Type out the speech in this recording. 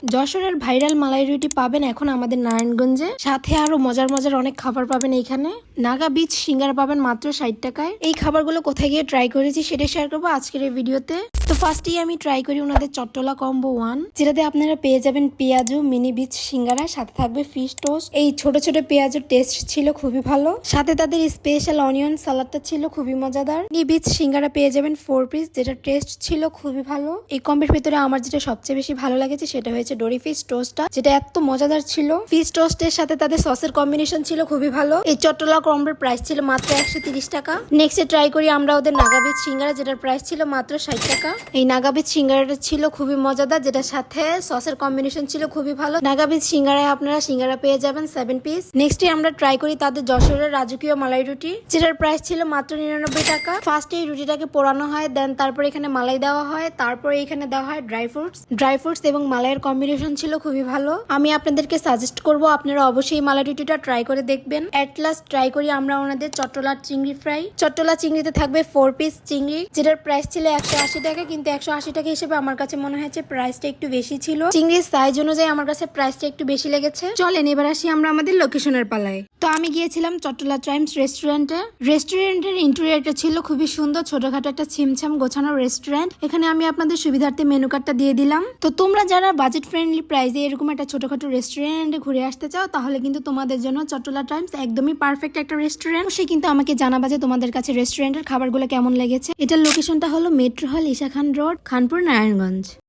যশোরের ভাইরাল মালাই রুটি পাবেন এখন আমাদের নারায়ণগঞ্জে, সাথে আরো মজার মজার অনেক খাবার পাবেন এইখানে। নাগা বিচ সিঙ্গারা পাবেন মাত্র 60 টাকায়। এই খাবারগুলো কোথায় গিয়ে ট্রাই করেছি সেটা শেয়ার করবো আজকের এই ভিডিওতে। তো ফার্স্টেই আমি ট্রাই করি ওনাদের চট্টলা কম্বো 1, যেটাতে আপনারা পেয়ে যাবেন পেঁয়াজু মিনি বিচ সিঙ্গারা, সাথে থাকবে ফিশ টোস্ট। এই ছোট ছোট পেঁয়াজুর টেস্ট ছিল খুবই ভালো, সাথে তাদের স্পেশাল অনিয়ন সালাডটা ছিল খুবই মজাদার। মিনি বিচ সিঙ্গারা পেয়ে যাবেন 4 পিস, যেটা টেস্ট ছিল খুবই ভালো। এই কম্বের ভিতরে আমার যেটা সবচেয়ে বেশি ভালো লাগেছে সেটা হয়েছে ডোরি ফিশ টোস্টটা, যেটা এত মজাদার ছিল। ফিশ টোস্টের সাথে তাদের সসের কম্বিনেশন ছিল খুবই ভালো। এই চট্টলা কম্বের প্রাইস ছিল মাত্র 130 টাকা। নেক্সট ট্রাই করি আমরা ওদের নাগা বিচ সিঙ্গারা, যেটার প্রাইস ছিল মাত্র 60 টাকা। এই নাগা বিচ সিঙ্গারাটা ছিল খুবই মজাদার, যেটার সাথে সসের কম্বিনেশন ছিল খুবই ভালো। নাগা বিচ সিঙ্গারায় আপনারা সিঙ্গারা পেয়ে যাবেন 7 পিস। নেক্সট আমরা ট্রাই করি তাদের যশোরের রাজকীয় মালাই রুটি, যেটার প্রাইস ছিল মাত্র 99 টাকা। ফার্স্টে এই রুটিটাকে পোড়ানো হয়, দেন তারপর এখানে মালাই দেওয়া হয়, তারপরে এখানে দেওয়া হয় ড্রাই ফ্রুটস এবং মালাইয়ের কম্বিনেশন ছিল খুবই ভালো। আমি আপনাদেরকে সাজেস্ট করব আপনারা অবশ্যই মালাই রুটিটা ট্রাই করে দেখবেন। এট লাস্ট ট্রাই করি আমরা ওনাদের চট্টলার চিংড়ি ফ্রাই। চট্টলা চিংড়িতে থাকবে 4 পিস চিংড়ি, যেটার প্রাইস ছিল 180 টাকা, কিন্তু 180 টাকা হিসেবে আমার কাছে মনে হয়েছে প্রাইসটা একটু বেশি ছিল। চিংড়ির সাইজ অনুযায়ী আমার কাছে প্রাইসটা একটু বেশি লেগেছে। চলেন এবার আসি আমরা আমাদের লোকেশনের পালায়। তো আমি গিয়েছিলাম চট্টলা ট্রাইমস রেস্টুরেন্টে। রেস্টুরেন্টের ইন্টেরিয়রটা ছিল খুবই সুন্দর, ছোটখাটো একটা ছিমছাম গোছানো রেস্টুরেন্ট। এখানে আমি আপনাদের সুবিধার্থে মেনু কার্ডটা দিয়ে দিলাম। তো তোমরা যারা বাজেট ফ্রেন্ডলি প্রাইসে এরকম একটা ছোটখাটো রেস্টুরেন্টে ঘুরে আসতে চাও, তাহলে কিন্তু তোমাদের জন্য চট্টলা টাইমস একদমই পারফেক্ট একটা রেস্টুরেন্ট। সে কিন্তু আমাকে জানাবা যে তোমাদের কাছে রেস্টুরেন্টের খাবারগুলো কেমন লেগেছে। এটার লোকেশনটা হলো মেট্রো হল, ঈশা খান রোড, খানপুর, নারায়ণগঞ্জ।